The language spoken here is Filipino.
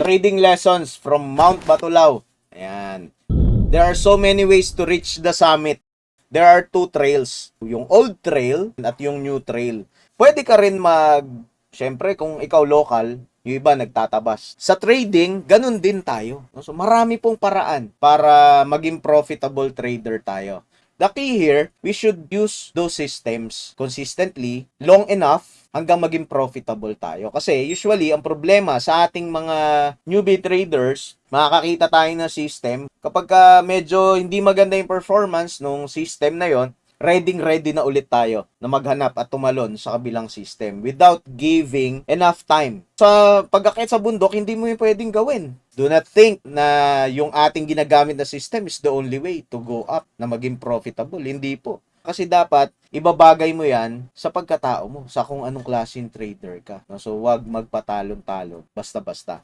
Trading lessons from Mount Batulao. Ayan. There are so many ways to reach the summit. There are two trails. Yung old trail at yung new trail. Pwede ka rin syempre kung ikaw local, yung iba nagtatabas. Sa trading, ganun din tayo. So marami pong paraan para maging profitable trader tayo. The key here, we should use those systems consistently, long enough, hanggang maging profitable tayo. Kasi usually, ang problema sa ating mga newbie traders, makakakita tayo ng system, kapag medyo hindi maganda yung performance ng system na yon, ready na ulit tayo na maghanap at tumalon sa kabilang system without giving enough time. Sa pag-akit sa bundok, hindi mo yung pwedeng gawin. Do not think na yung ating ginagamit na system is the only way to go up, na maging profitable. Hindi po. Kasi dapat, ibabagay mo yan sa pagkatao mo, sa kung anong klaseng trader ka. So, wag magpatalon-talon, basta-basta.